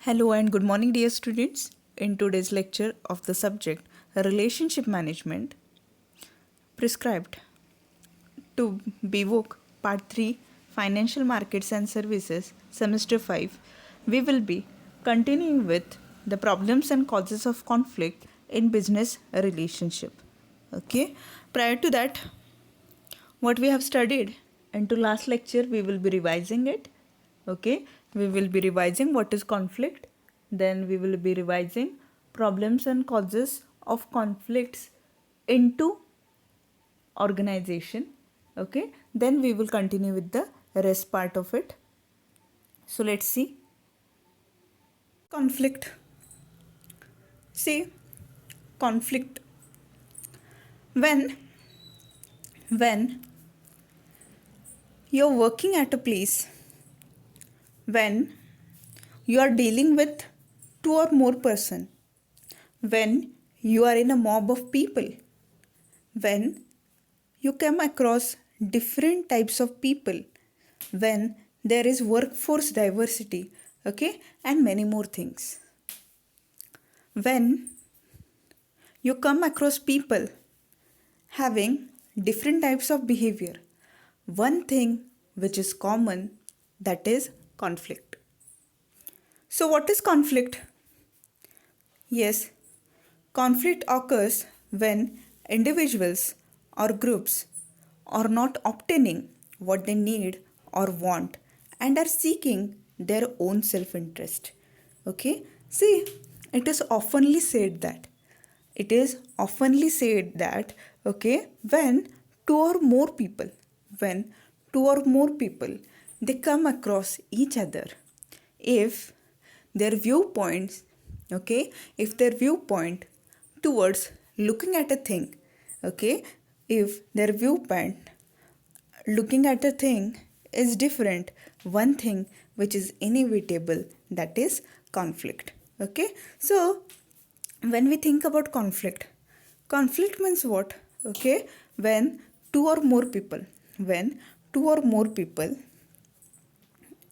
Hello and good morning, dear students. In today's lecture of the subject Relationship Management, prescribed to BVOC Part 3 Financial Markets and Services, Semester 5, we will be continuing with the problems and causes of conflict in business relationship. Okay, prior to that, what we have studied into last lecture, we will be revising it. Okay, we will be revising what is conflict, then we will be revising problems and causes of conflicts into organization. Okay, then we will continue with the rest part of it. So let's see conflict. See, conflict when you're working at a place, when you are dealing with two or more person, when you are in a mob of people, when you come across different types of people, when there is workforce diversity, okay, and many more things. When you come across people having different types of behavior, one thing which is common, that is conflict. So what is conflict? Yes, conflict occurs when individuals or groups are not obtaining what they need or want and are seeking their own self interest. Okay, see, it is oftenly said that, okay, two or more people, when two or more people they come across each other, if their viewpoints, okay, if their viewpoint towards looking at a thing, okay, if their viewpoint looking at a thing is different, one thing which is inevitable, that is conflict. Okay, so when we think about conflict means what? Okay, when two or more people, when two or more people,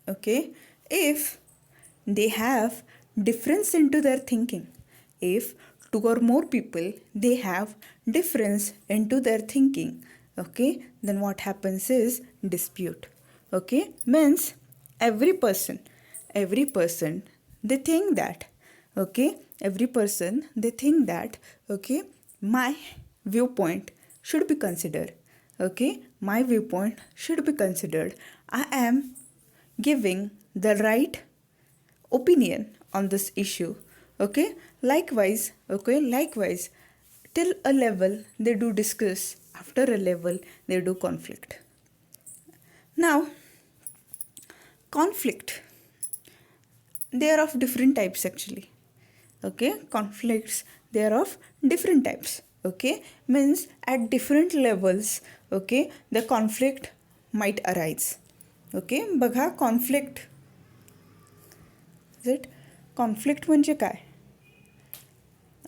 okay, if they have difference into their thinking, if two or more people they have difference into their thinking, okay, then what happens is dispute. Okay, means every person they think that, okay, every person they think that, okay, my viewpoint should be considered, okay, my viewpoint should be considered, I am giving the right opinion on this issue. Okay, likewise till a level they do discuss, after a level they do conflict. Now conflict, they are of different types actually. Okay, conflicts, they are of different types. Okay, means at different levels, okay, the conflict might arise. Okay, बघा conflict, is it conflict म्हणजे काय?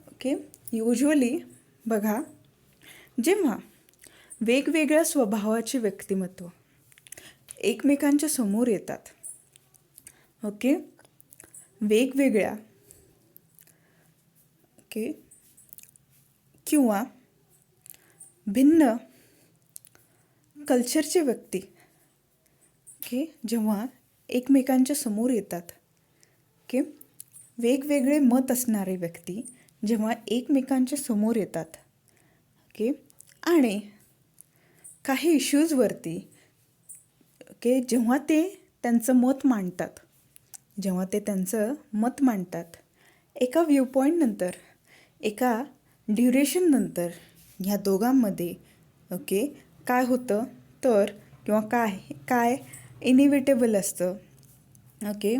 Okay, usually बघा, जेव्हा वेगवेगळ्या स्वभावाची व्यक्तिमत्व एकमेकांच्या समोर येतात, ओके, वेगवेगळ्या, ओके, किंवा भिन्न कल्चरचे व्यक्ती, ओके, जेव्हा एकमेकांच्या समोर येतात, ओके, वेगवेगळे मत असणारे व्यक्ती जेव्हा एकमेकांच्या समोर येतात, ओके, आणि काही इश्यूजवरती, ओके, जेव्हा ते त्यांचं मत मांडतात, जेव्हा ते त्यांचं मत मांडतात, एका व्ह्यूपॉईंटनंतर, एका ड्युरेशननंतर ह्या दोघांमध्ये, ओके, काय होतं तर, किंवा काय इनिव्हिटेबल असतं, ओके,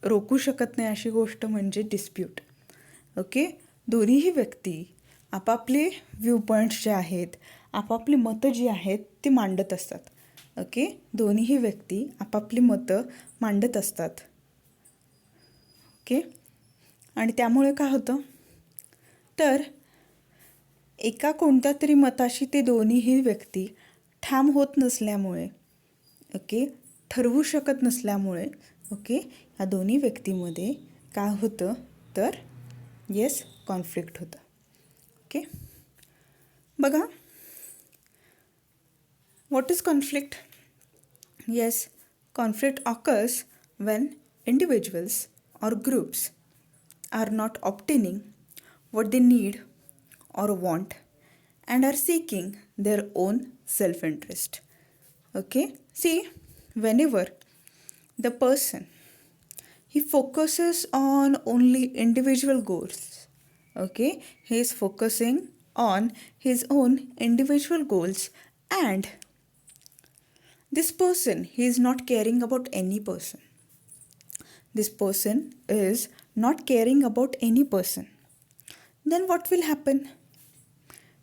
रोखू शकत नाही अशी गोष्ट म्हणजे डिस्प्यूट. ओके, दोन्हीही व्यक्ती आपापले व्ह्यूपॉईंट्स जे आहेत, आपापली मतं जी आहेत ती मांडत असतात. ओके, दोन्हीही व्यक्ती आपापली मतं मांडत असतात. ओके, आणि त्यामुळे काय होतं तर एका कोणत्या तरी मताशी ते दोन्हीही व्यक्ती ठाम होत नसल्यामुळे, ओके, ठरवू शकत नसल्यामुळे, ओके, या दोन्ही व्यक्तीमध्ये काय होतं तर येस कॉन्फ्लिक्ट होतं. ओके, बघा what is conflict. Yes, conflict occurs when individuals or groups are not obtaining what they need or want and are seeking their own self interest. Okay, see, whenever the person he focuses on only individual goals, okay, he is focusing on his own individual goals, and this person he is not caring about any person. This person is not caring about any person. Then what will happen?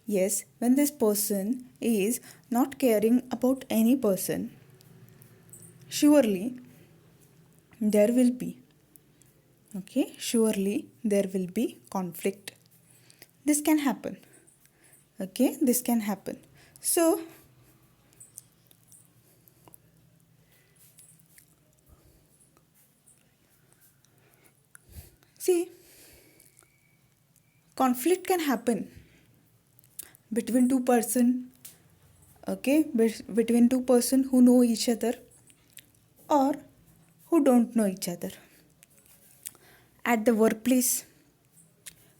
Yes, when this person is not caring about any person, surely there will be, okay, surely there will be conflict. This can happen. Okay, this can happen. So, see, conflict can happen between two person, okay, between two person who know each other or who don't know each other. At the workplace,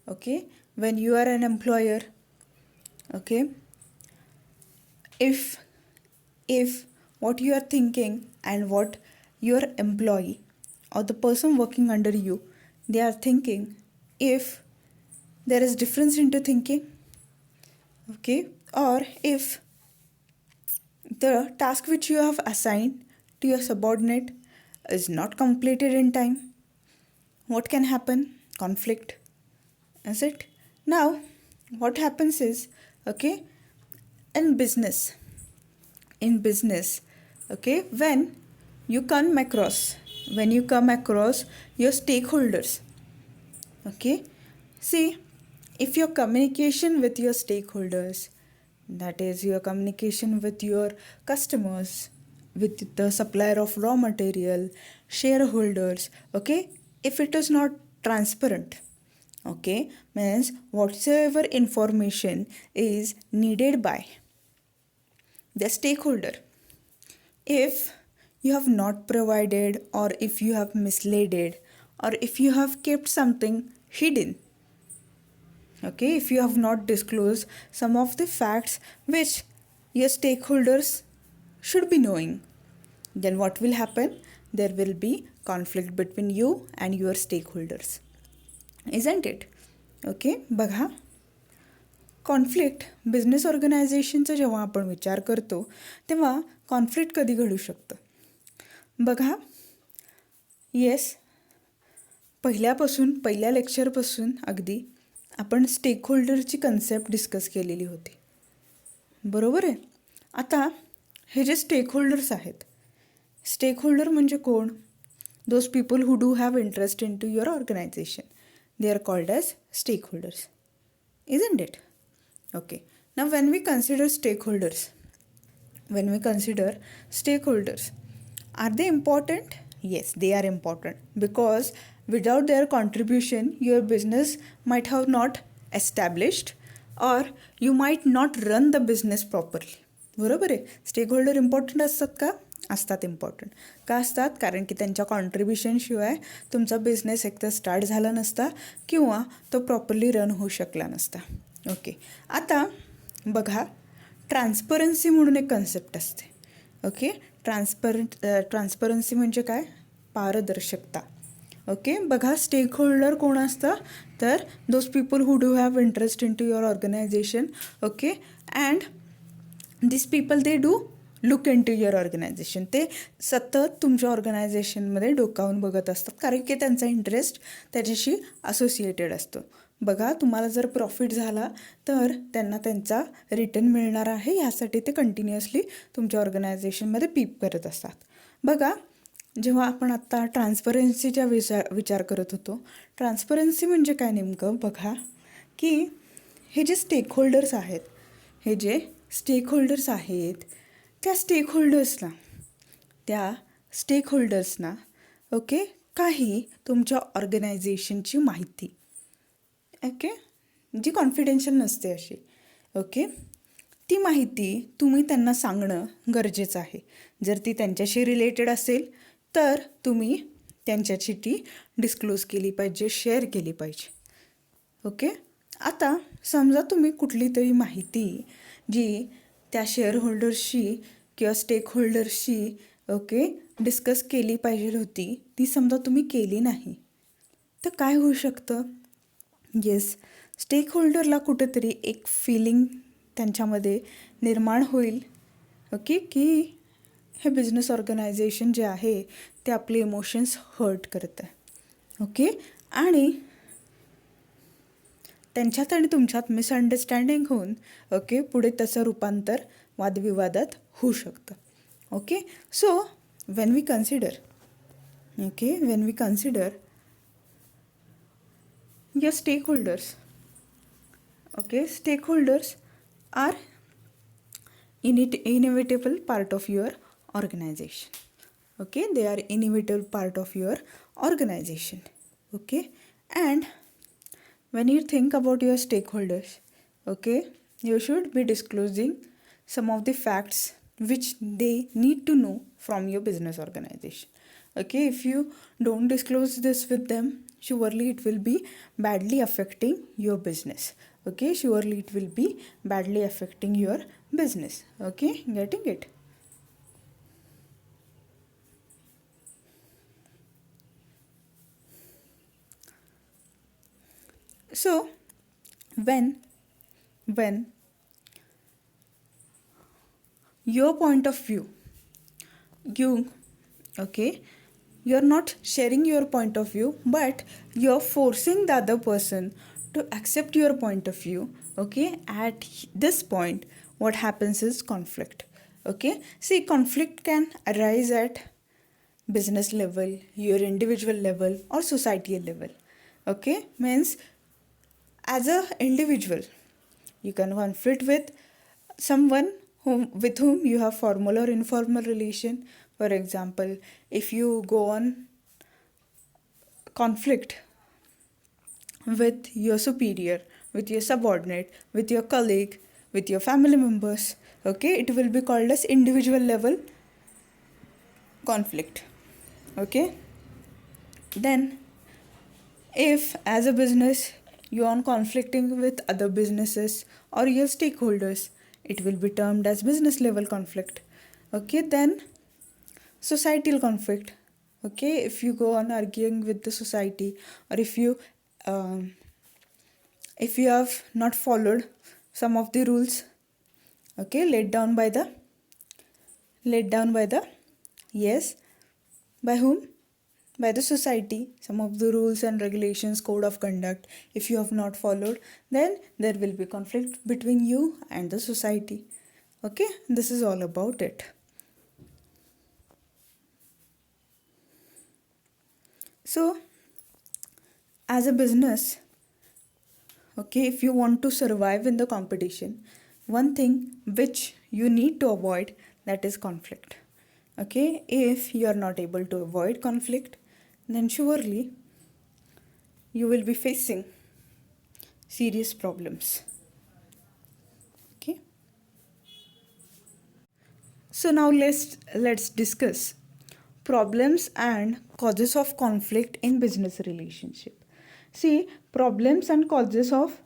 okay, when you are an employer, okay, if what you are thinking and what your employee or the person working under you they are thinking, if there is difference into thinking, okay, or if the task which you have assigned to your subordinate is not completed in time, what can happen? Conflict, is it? Now what happens is, okay, in business, okay, when you come across your stakeholders, okay, see, if your communication with your stakeholders, that is your communication with your customers, with the supplier of raw material, shareholders, okay, if it is not transparent, okay, means whatsoever information is needed by the stakeholder, if you have not provided or if you have misled or if you have kept something hidden, okay, if you have not disclosed some of the facts which your stakeholders should be knowing, then what will happen? There will be conflict between you and your stakeholders, isn't it? Okay, बघा, conflict business ऑर्गनायझेशनचा जेव्हा आपण विचार करतो तेव्हा conflict कधी घडू शकतं? बघा, येस, पहिल्या लेक्चरपासून अगदी आपण स्टेकहोल्डरची कन्सेप्ट डिस्कस केलेली होती, बरोबर आहे. आता हे जे स्टेकहोल्डर्स आहेत, स्टेकहोल्डर म्हणजे कोण? Those people who do have interest into your organisation, they are called as stakeholders, isn't it? Okay, now when we consider stakeholders, are they important? Yes, they are important, because without their contribution your business might have not established or you might not run the business properly. बरोबर आहे. Stakeholder important असतात का? असतात important. का असतात? कारण की त्यांच्या कॉन्ट्रीब्युशनशिवाय तुमचा बिझनेस एकतर स्टार्ट झाला नसता किंवा तो प्रॉपरली रन होऊ शकला नसता. ओके, आता बघा, ट्रान्सपरन्सी म्हणून एक कन्सेप्ट असते. ओके, ट्रान्सपरन्सी म्हणजे काय? पारदर्शकता. ओके, बघा, स्टेकहोल्डर कोण असतं? तर those people who do have interest into your organisation. Okay, and this people they do look into your organisation. ते सतत तुमच्या ऑर्गनायझेशनमध्ये डोकावून बघत असतात, कारण की त्यांचा इंटरेस्ट त्याच्याशी असोसिएटेड असतो. बघा, तुम्हाला जर प्रॉफिट झाला तर त्यांना त्यांचा रिटर्न मिळणार आहे, ह्यासाठी ते कंटिन्युअसली तुमच्या ऑर्गनायझेशनमध्ये पीप करत असतात. बघा, जेव्हा आपण आत्ता ट्रान्सपरन्सीचा विचार करत होतो, ट्रान्सपरन्सी म्हणजे काय नेमकं? बघा की हे जे स्टेकहोल्डर्स आहेत, त्या स्टेकहोल्डर्सना ओके, काही तुमच्या ऑर्गनायझेशनची माहिती, ओके, जी कॉन्फिडेन्शियल नसते अशी, ओके, ती माहिती तुम्ही त्यांना सांगणं गरजेचं आहे. जर ती त्यांच्याशी रिलेटेड असेल तर तुम्ही त्यांच्याशी ती डिस्क्लोज केली पाहिजे, शेअर केली पाहिजे. ओके. आता समजा तुम्ही कुठली तरी माहिती जी त्या शेअर होल्डर्सशी किंवा स्टेक होल्डर्सशी ओके डिस्कस केली पाहिजे होती, ती समजा तुम्ही केली नाही, तर काय होऊ शकतं? येस, स्टेक होल्डरला कुठेतरी एक फिलिंग त्यांच्यामध्ये निर्माण होईल, ओके, की हे बिझनेस ऑर्गनायझेशन जे आहे ते आपले इमोशन्स हर्ट करत आहे, ओके, आणि त्यांच्यात आणि तुमच्यात मिसअंडरस्टँडिंग होऊन ओके पुढे त्याचं रूपांतर वादविवादात होऊ शकतं. Okay, so when we consider your stakeholders, stakeholders are inevitable part of your organization. Okay, they are inevitable part of your organization. Okay, and when you think about your stakeholders, okay, you should be disclosing some of the facts which they need to know from your business organization. Okay, if you don't disclose this with them, surely it will be badly affecting your business. Okay, surely it will be badly affecting your business. Okay, getting it? So when your point of view, you're not sharing your point of view, but you're forcing the other person to accept your point of view. Okay, at this point what happens is conflict. Okay, see, conflict can arise at business level, your individual level, or societal level. Okay, means as a individual you can conflict with someone with whom you have formal or informal relation. For example, if you go on conflict with your superior, with your subordinate, with your colleague, with your family members, okay, it will be called as individual level conflict. Okay, then if as a business you are conflicting with other businesses or your stakeholders, it will be termed as business level conflict. Okay, then societal conflict. Okay, if you go on arguing with the society, or if you have not followed some of the rules, okay, laid down by the yes, by whom? By the society, some of the rules and regulations, code of conduct, if you have not followed, then there will be conflict between you and the society. Okay, this is all about it. So as a business, okay, if you want to survive in the competition, one thing which you need to avoid, that is conflict. Okay, if you are not able to avoid conflict, then surely you will be facing serious problems. Okay, so now let's discuss problems and causes of conflict in business relationship. See, problems and causes of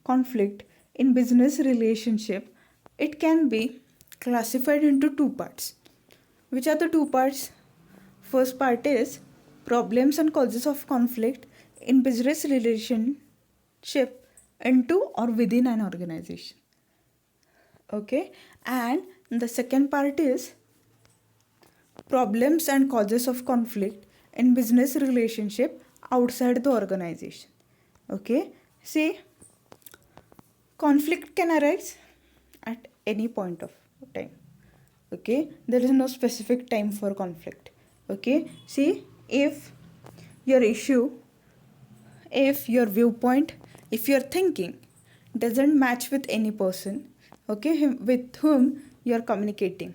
conflict in business relationship, it can be classified into two parts. Which are the two parts? First part is problems and causes of conflict in business relationship into or within an organization. Okay, and the second part is problems and causes of conflict in business relationship outside the organization. Okay, see, conflict can arise at any point of time. Okay, there is no specific time for conflict. Okay, see, if your issue, if your viewpoint, if your thinking doesn't match with any person, okay, with whom you are communicating,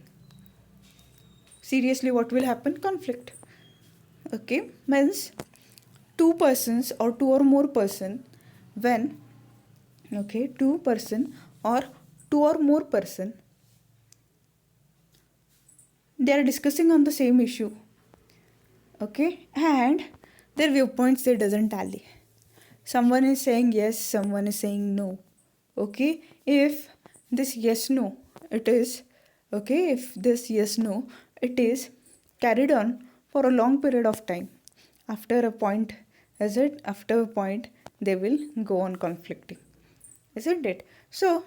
seriously, what will happen? Conflict. okay, means two persons or two or more person, when, okay, two person or two or more person, they are discussing on the same issue, okay, and their viewpoints, they doesn't tally. Someone is saying yes, someone is saying no, okay. If this yes no it is, okay, if this yes no it is carried on for a long period of time, after a point, is it, after a point they will go on conflicting, isn't it? So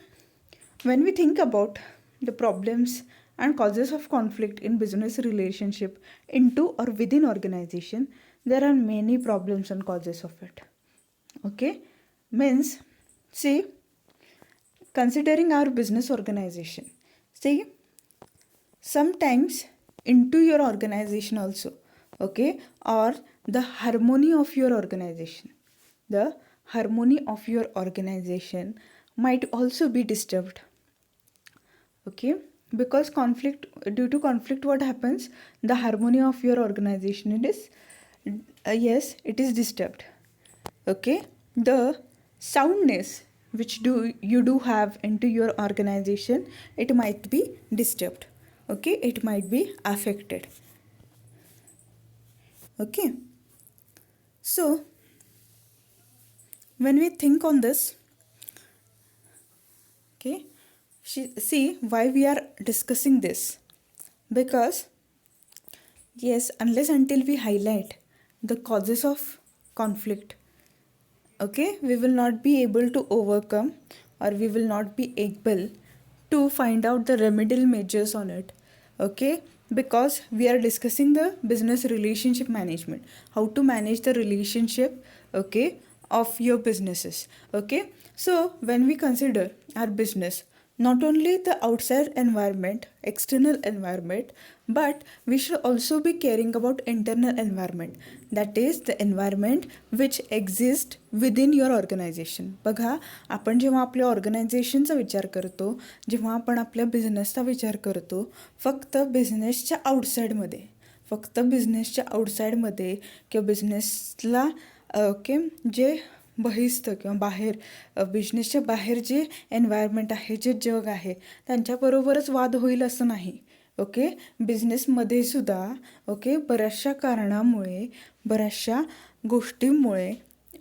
when we think about the problems and causes of conflict in business relationship into or within organization, there are many problems and causes of it, okay. Means, see, considering our business organization, see, sometimes into your organization also, okay, or the harmony of your organization, the harmony of your organization might also be disturbed, okay, because conflict, due to conflict, what happens, the harmony of your organization, it is, yes, it is disturbed, okay. The soundness which do you do have into your organization, it might be disturbed, okay, it might be affected, okay. So when we think on this, okay, see why we are discussing this, because yes, unless until we highlight the causes of conflict, okay, we will not be able to overcome, or we will not be able to find out the remedial measures on it, okay, because we are discussing the business relationship management, how to manage the relationship, okay, of your businesses, okay. So when we consider our business, not only the outside environment, external environment, but we should also be caring about internal environment, that is the environment which exists within your organization. बघा, आपण जेव्हा आपल्या ऑर्गनायझेशनचा विचार करतो, जेव्हा आपण आपल्या बिझनेसचा विचार करतो, फक्त बिझनेसच्या आउटसाईडमध्ये, फक्त बिझनेसच्या आउटसाईडमध्ये किंवा बिझनेसला, ओके, जे बहिस्त किंवा बाहेर, बिझनेसच्या बाहेर जे एन्व्हायरमेंट आहे, जे जग आहे, त्यांच्याबरोबरच वाद होईल असं नाही, ओके. बिझनेसमध्ये सुद्धा, ओके, बऱ्याचशा कारणामुळे, बऱ्याचशा गोष्टींमुळे,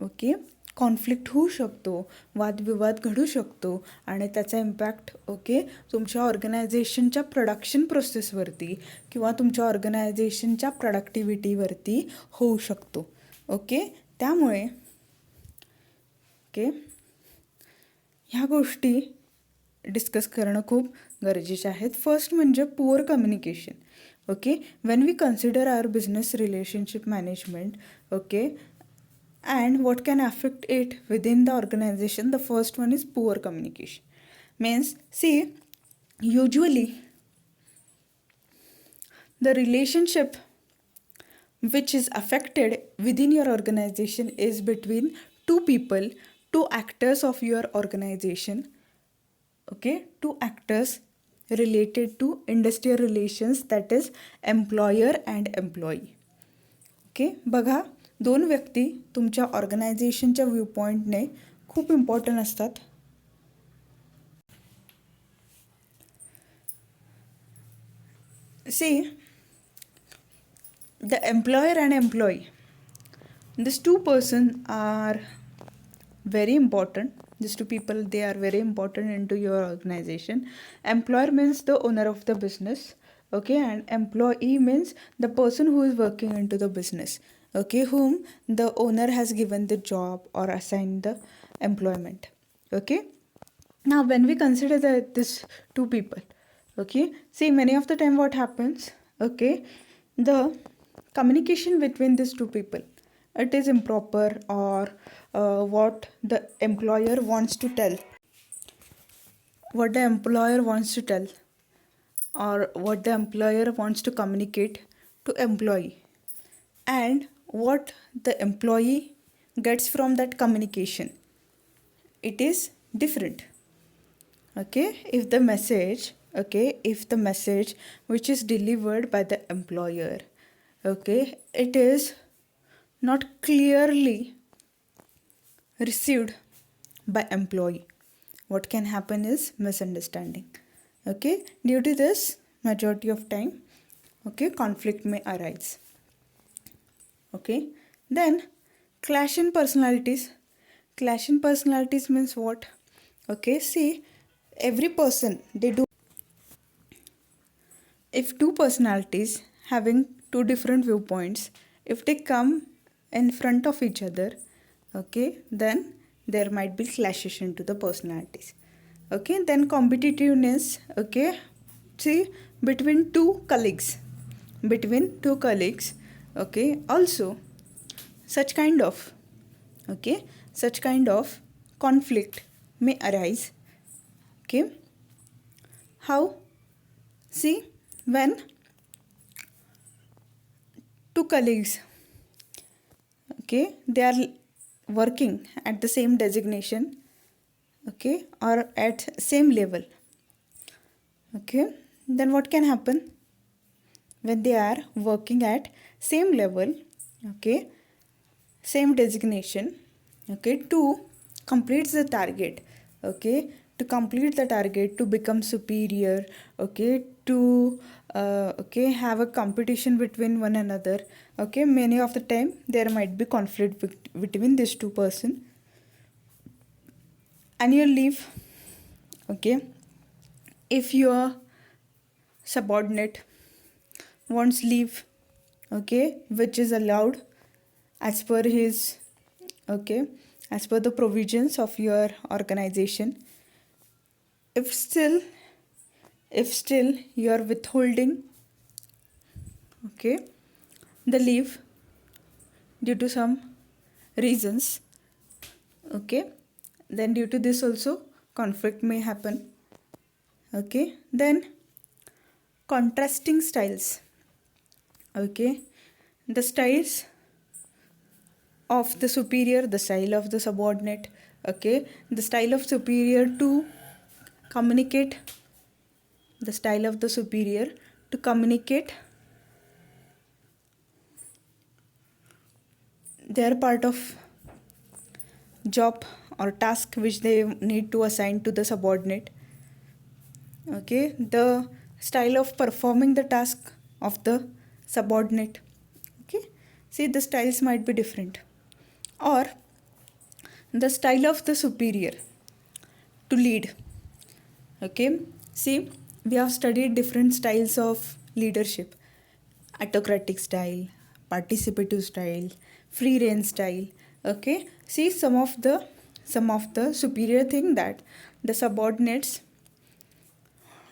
ओके, कॉन्फ्लिक्ट होऊ शकतो, वादविवाद घडू शकतो, आणि त्याचा इम्पॅक्ट, ओके, तुमच्या ऑर्गनायझेशनच्या प्रोडक्शन प्रोसेसवरती किंवा तुमच्या ऑर्गनायझेशनच्या प्रोडक्टिव्हिटीवरती होऊ शकतो, ओके. त्यामुळे, ओके, ह्या गोष्टी डिस्कस करणं खूप गरजेचे आहेत. फर्स्ट म्हणजे poor communication, okay. When we consider our business relationship management, okay, and what can affect it within the organization, the first one is poor communication. Means, see, usually the relationship which is affected within your organization is between two people, two actors of your organization, okay, two actors related to industrial relations, that is employer and employee, okay. बघा, दोन व्यक्ती तुमच्या ऑर्गनायझेशनच्या व्ह्यूपॉईंटने खूप important असतात. See, the employer and employee, this two person are very important. These two people, they are very important into your organization. Employer means the owner of the business, okay, and employee means the person who is working into the business, okay, whom the owner has given the job or assigned the employment, okay. Now when we consider these two people, okay, see, many of the time what happens, okay, the communication between these two people, it is improper, or what the employer wants to tell, what the employer wants to tell, or what the employer wants to communicate to employee, and what the employee gets from that communication, it is different, okay. If the message, okay, if the message which is delivered by the employer, okay, it is not clearly received by employee, what can happen is misunderstanding. Okay, due to this, majority of time, okay, conflict may arise. Okay, then clash in personalities. Clash in personalities means what? Okay, see, every person they do. If two personalities having two different viewpoints, if they come in front of each other, okay, then there might be clashes into the personalities. Okay, then competitiveness, okay, see, between two colleagues, okay, also such kind of, okay, such kind of conflict may arise. Okay, how? See, when two colleagues, okay, they are working at the same designation, okay, or at same level, okay, then what can happen when they are working at same level, okay, same designation, okay, to complete the target, okay, to complete the target, to become superior, okay, to okay, have a competition between one another, okay, many of the time there might be conflict between these two person. Annual leave, okay, if your subordinate wants leave, okay, which is allowed as per his, okay, as per the provisions of your organization, if still, you are withholding, okay, the leave due to some reasons, okay, then due to this also conflict may happen. Okay, then contrasting styles, okay, the styles of the superior, the style of the subordinate, okay, the style of superior to communicate, the style of the superior to communicate their part of job or task which they need to assign to the subordinate, okay, the style of performing the task of the subordinate, okay, see, the styles might be different, or the style of the superior to lead, okay, see, we have studied different styles of leadership: autocratic style, participative style, free reign style, okay, see, some of the superior thing that the subordinates,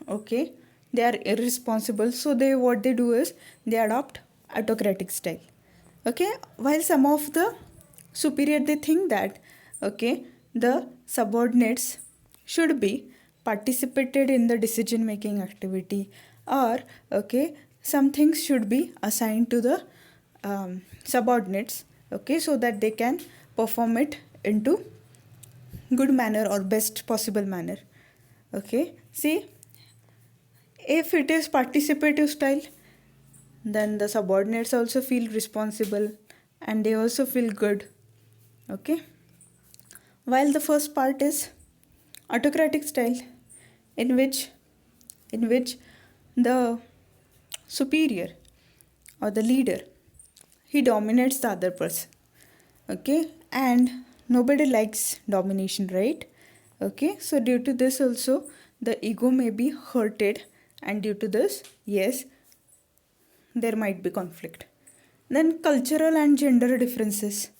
okay, they are irresponsible, so they, what they do is they adopt autocratic style, okay, while some of the superior they think that, okay, the subordinates should be participated in the decision making activity, or okay, some things should be assigned to the subordinates, okay, so that they can perform it into good manner or best possible manner, okay, see, if it is participative style, then the subordinates also feel responsible and they also feel good, okay, while the first part is autocratic style, in which the superior or the leader, he dominates the other person, okay, and nobody likes domination, right? Okay, so due to this also the ego may be hurted, and due to this, yes, there might be conflict. Then cultural and gender differences,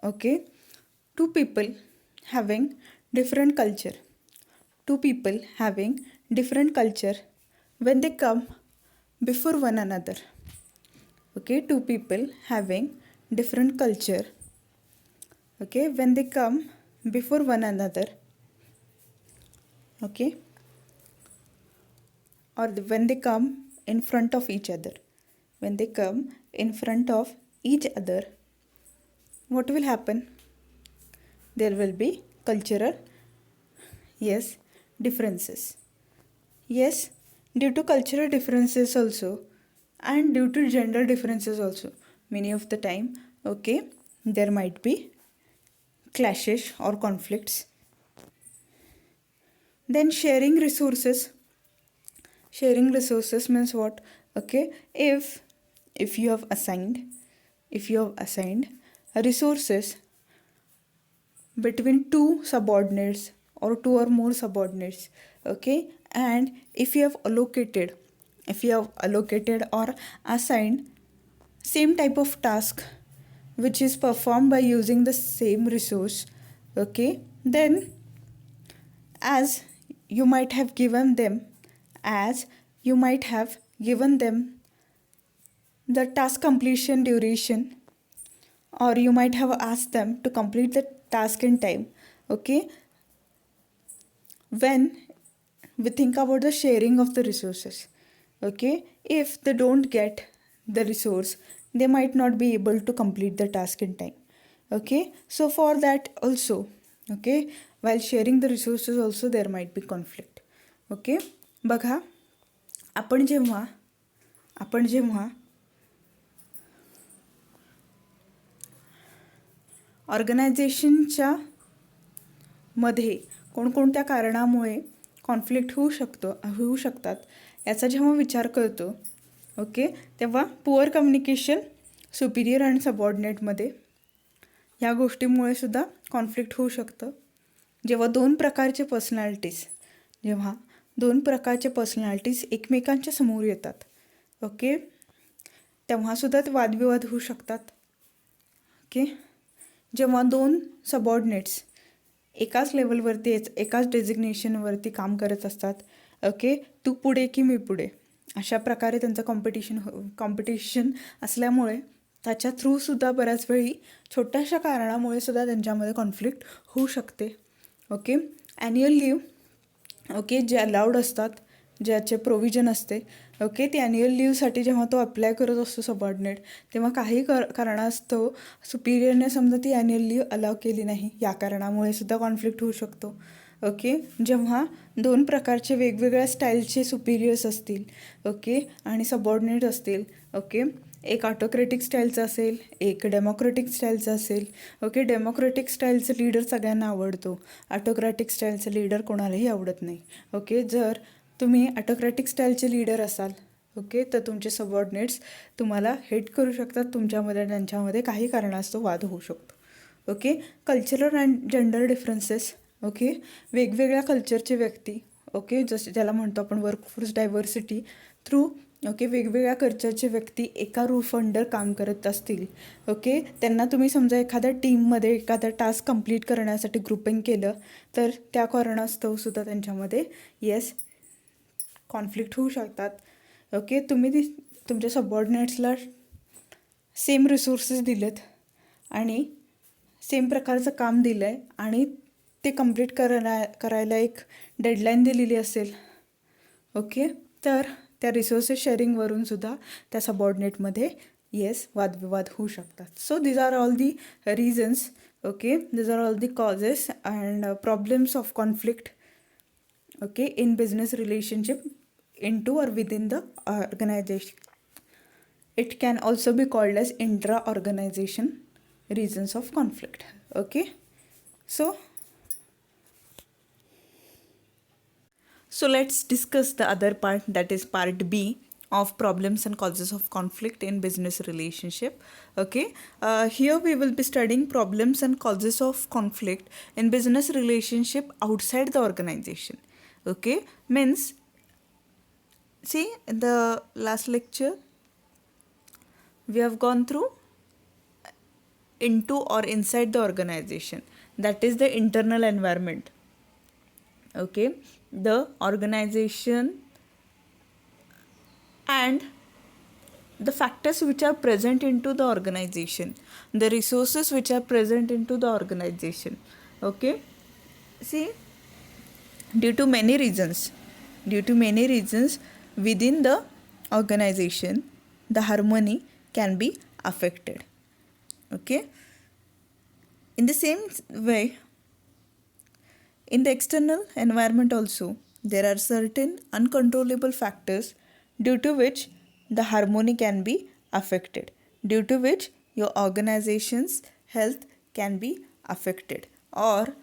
okay, two people having different culture, two people having different culture, when they come before one another, okay, two people having different culture, okay, when they come before one another, okay, or when they come in front of each other, when they come in front of each other, what will happen? There will be cultural, yes, differences. Yes, due to cultural differences also, and due to gender differences also, many of the time, okay, there might be clashes or conflicts. Then sharing resources means what? Okay, if you have assigned resources between two subordinates or two or more subordinates, okay, and if you have allocated or assigned same type of task which is performed by using the same resource, okay, then as you might have given them as you might have given them the task completion duration, or you might have asked them to complete the task in time, okay. When we think about the sharing of the resources, okay, if they don't get the resource, they might not be able to complete the task in time, okay. So for that also, okay, while sharing the resources also there might be conflict, okay. बघा, आपण जेव्हा ऑर्गनायझेशनच्या मध्ये कोणकोणत्या कारणामुळे conflict होऊ शकतात याचा जेव्हा विचार करतो, ओके, तेव्हा पुअर कम्युनिकेशन सुपिरियर आणि सबऑर्डिनेटमध्ये ह्या गोष्टीमुळे सुद्धा कॉन्फ्लिक्ट होऊ शकतं. जेव्हा दोन प्रकारचे पर्सनॅलिटीज एकमेकांच्या समोर येतात, ओके, तेव्हासुद्धा ते वादविवाद होऊ शकतात, ओके. जेव्हा दोन सबऑर्डिनेट्स एकाच लेवलवरती एकाच डेझिग्नेशनवरती काम करत असतात, ओके, तू पुढे की मी पुढे, अशा प्रकारे त्यांचं कॉम्पिटिशन असल्यामुळे त्याच्या थ्रूसुद्धा बऱ्याच वेळी छोट्याशा कारणामुळे सुद्धा त्यांच्यामध्ये कॉन्फ्लिक्ट होऊ शकते, ओके. ॲन्युअल लिव्ह, ओके, जे अलाउड असतात, ज्याचे प्रोव्हिजन असते, ओके, ते ॲन्युअल लिव्हसाठी जेव्हा तो अप्लाय करत असतो सबऑर्डिनेट, तेव्हा काही कारणास्तव सुपिरियरने समजा ती ॲन्युअल लिव्ह अलाव केली नाही, या कारणामुळे सुद्धा कॉन्फ्लिक्ट होऊ शकतो, ओके. जेव्हा दोन प्रकारचे वेगवेगळ्या स्टाईलचे सुपिरियर्स असतील, ओके, आणि सबऑर्डिनेट असतील, ओके, एक ऑटोक्रेटिक स्टाईलचं असेल, एक डेमोक्रेटिक स्टाईलचं असेल, ओके. डेमोक्रेटिक स्टाईलचं लीडर सगळ्यांना आवडतो, ऑटोक्रेटिक स्टाईलचं लीडर कोणालाही आवडत नाही, ओके. जर तुम्ही ऑटोक्रेटिक स्टाईलचे लीडर असाल, ओके, तर तुमचे सबऑर्डिनेट्स तुम्हाला हेट करू शकतात, तुमच्यामध्ये त्यांच्यामध्ये काही कारणास्तव वाद होऊ शकतो, okay. Cultural and gender differences, okay, वेगवेगळ्या कल्चरचे व्यक्ती, ओके, जसे ज्याला म्हणतो आपण वर्कफोर्स डायव्हर्सिटी थ्रू, ओके, वेगवेगळ्या कल्चरचे व्यक्ती एका रूफ अंडर काम करत असतील, ओके, त्यांना तुम्ही समजा एखाद्या टीममध्ये एखादा टास्क कंप्लीट करण्यासाठी ग्रुपिंग केलं, तर त्या कारणास्तवसुद्धा त्यांच्यामध्ये कॉन्फ्लिक्ट होऊ शकतात, ओके. तुम्ही तुमच्या सबऑर्डिनेट्सला सेम रिसोर्सेस दिलेत आणि सेम प्रकारचं काम दिलं आहे आणि ते कंप्लीट करायला एक डेडलाईन दिलेली असेल, ओके, तर त्या रिसोर्सेस शेअरिंगवरून सुद्धा त्या सबऑर्डिनेटमध्ये वादविवाद होऊ शकतात. So these are all the reasons, okay, these are all the causes and problems of conflict, okay, in business relationship into or within the organization. It can also be called as intra-organization reasons of conflict, okay. So let's discuss the other part, that is part B of problems and causes of conflict in business relationship, okay. Here we will be studying problems and causes of conflict in business relationship outside the organization, okay. Means, see, in the last lecture we have gone through into or inside the organization, that is the internal environment, okay, the organization and the factors which are present into the organization, the resources which are present into the organization, okay. See, due to many reasons within the organization, the harmony can be affected, okay. In the same way, in the external environment also, there are certain uncontrollable factors due to which the harmony can be affected, due to which your organization's health can be affected. Or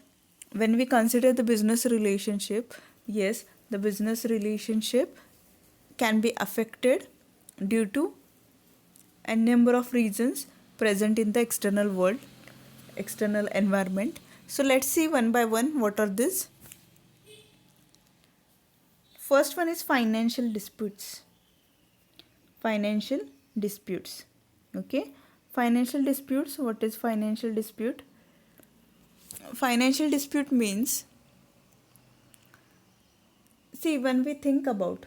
when we consider the business relationship, yes, the business relationship can be affected due to a number of reasons present in the external world, external environment. So let's see one by one what are these. First one is financial disputes. Financial disputes. Okay. Financial disputes. What is financial dispute? Financial dispute means, see, when we think about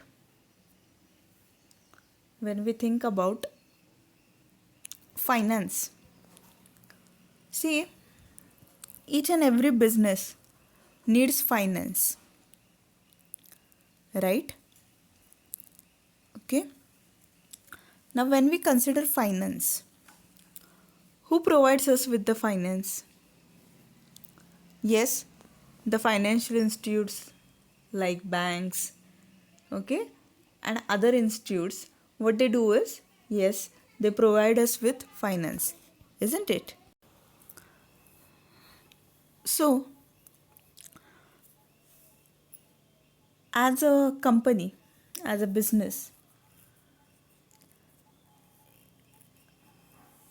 finance, see, each and every business needs finance, right? Okay. Now when we consider finance, who provides us with the finance? Yes, the financial institutes like banks, okay, and other institutes. What they do is, yes, they provide us with finance, isn't it? So as a company, as a business,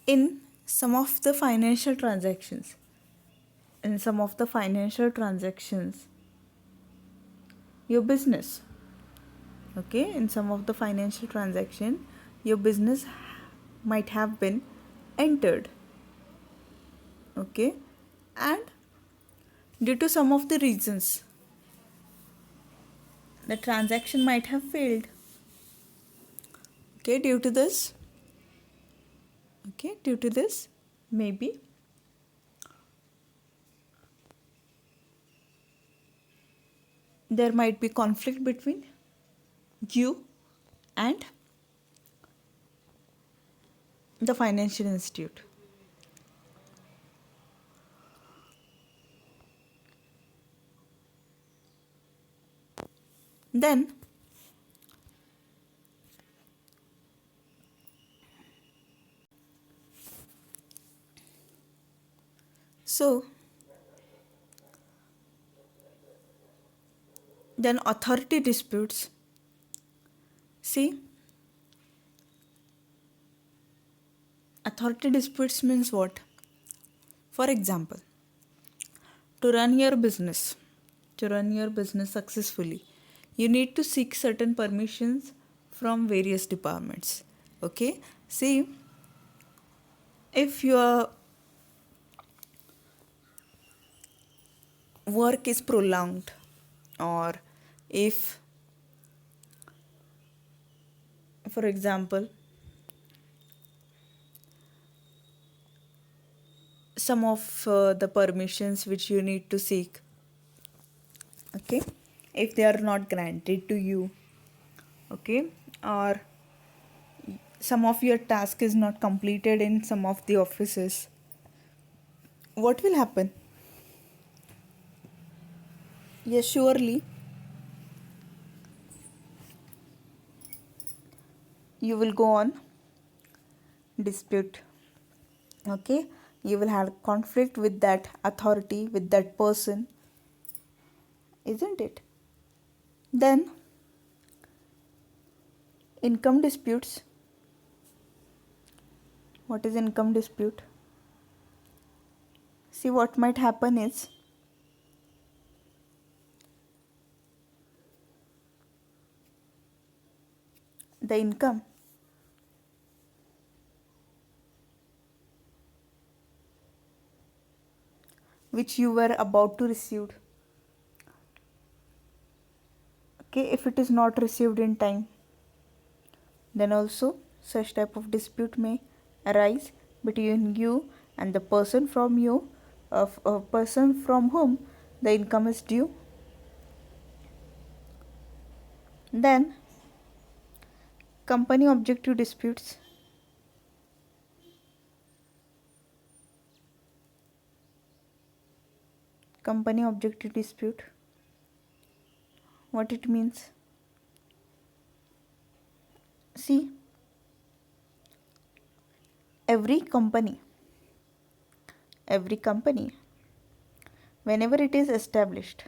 in some of the financial transactions, in some of the financial transactions, your business, okay, in some of the financial transaction, your business might have been entered, okay, and due to some of the reasons, the transaction might have failed, okay, due to this, maybe there might be conflict between you and the financial institute. Then so then authority disputes. See, authority disputes means what? For example, to run your business, to run your business successfully, you need to seek certain permissions from various departments. Okay, see, if your work is prolonged, or if, for example, some of the permissions which you need to seek, okay, if they are not granted to you, okay, or some of your task is not completed in some of the offices, what will happen? Yes, surely you will go on dispute, okay, you will have conflict with that authority, with that person, isn't it? Then income disputes. What is income dispute? See, what might happen is, the income which you were about to receive, okay, if it is not received in time, then also such type of dispute may arise between you and the person from you, of a person from whom the income is due. Then company objective disputes. Company objective dispute, what it means? See, every company, whenever it is established,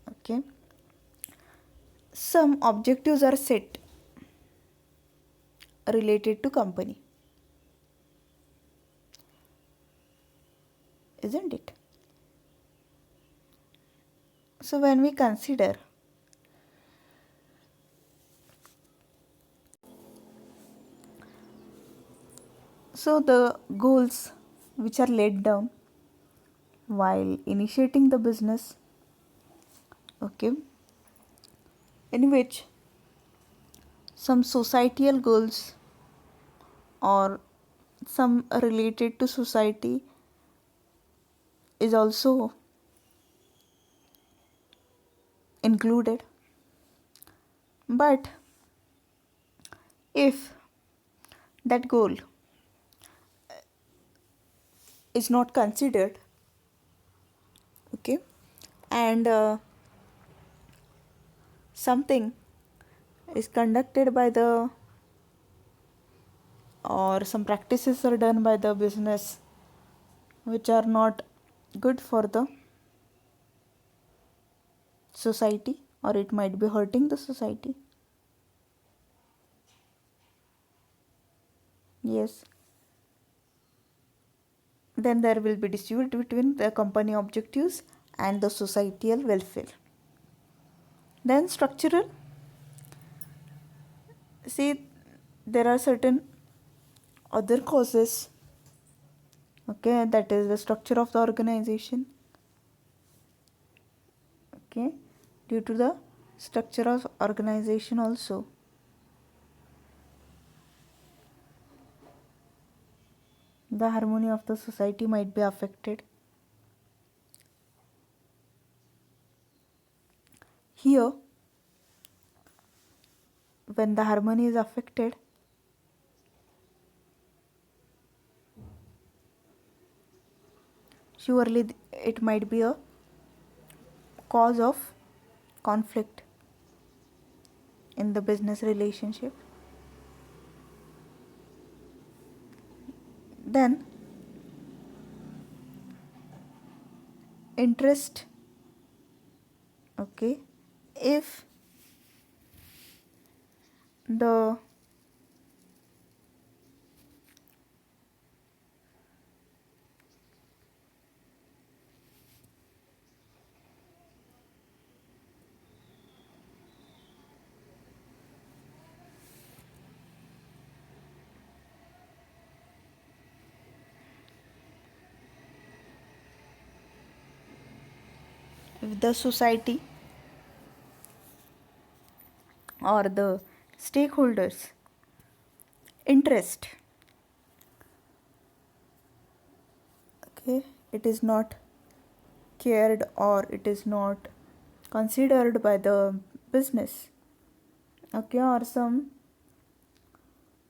okay, some objectives are set related to company, isn't it? So when we consider the goals which are laid down while initiating the business, okay, in which some societal goals or some related to society is also included. But if that goal is not considered, okay, and something is conducted by the, or some practices are done by the business which are not good for the society, or it might be hurting the society, yes, then there will be dispute between the company objectives and the societal welfare. Then structural, see, there are certain other causes, okay, that is the structure of the organization, okay, due to the structure of organization also the harmony of the society might be affected. Here, when the harmony is affected, surely it might be a cause of conflict in the business relationship. Then interest, okay, if the if the society or the stakeholders interest, okay, it is not cared or it is not considered by the business, okay, or some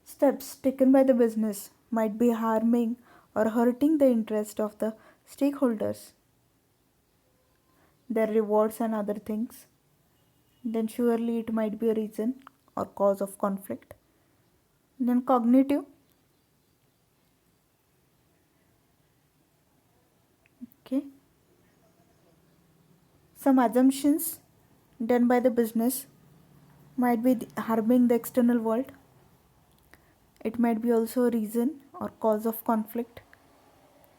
steps taken by the business might be harming or hurting the interest of the stakeholders, their rewards and other things, then surely it might be a reason or cause of conflict. Then cognitive, okay, some assumptions done by the business might be harming the external world, it might be also a reason or cause of conflict.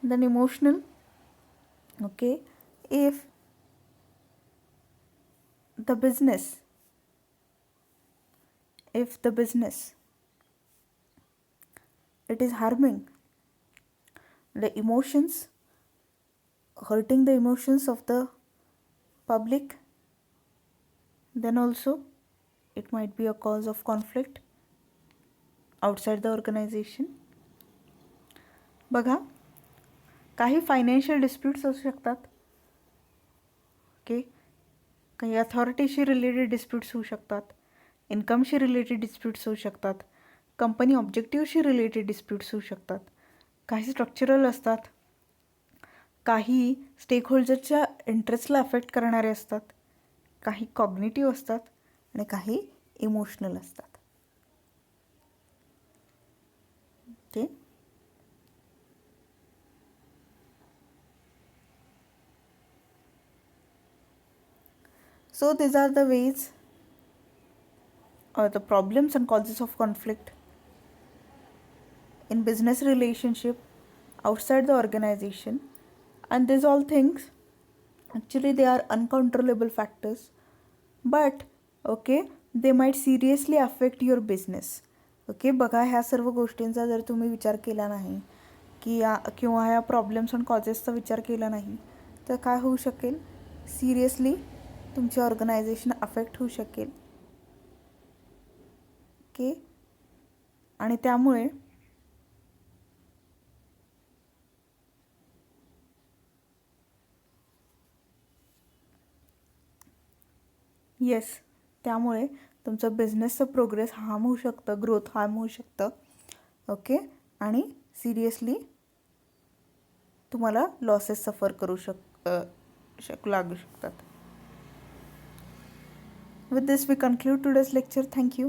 Then emotional, okay, if the business it is harming the emotions, hurting the emotions of the public, then also it might be a cause of conflict outside the organization. बघा, काही financial disputes असू शकतात, okay, काही अथॉरिटीशी related disputes होऊ शकतात, इन्कमशी related disputes होऊ शकतात, company ऑब्जेक्टिव्हशी related disputes होऊ शकतात, काही स्ट्रक्चरल असतात, काही स्टेकहोल्डरच्या इंटरेस्टला अफेक्ट करणारे असतात, काही कॉग्निटिव्ह असतात आणि काही इमोशनल असतात. So these are the ways or the problems and causes of conflict in business relationship outside the organization, and these all things actually they are uncontrollable factors, but okay, they might seriously affect your business. Okay, बघा ह्या सर्व गोष्टींचा जर तुम्ही विचार केला नाही की किंवा ह्या प्रॉब्लेम्स अँड कॉजेसचा विचार केला नाही तर काय होऊ शकेल, सिरियसली तुमची ऑर्गनायझेशन अफेक्ट होऊ शकेल. ओके, आणि त्यामुळे येस, त्यामुळे तुमचं बिझनेसचं प्रोग्रेस हार्म होऊ शकतं, ग्रोथ हार्म होऊ शकतं. ओके, आणि सिरियसली तुम्हाला लॉसेस सफर करू लागू शकतात. With this we conclude today's lecture. Thank you.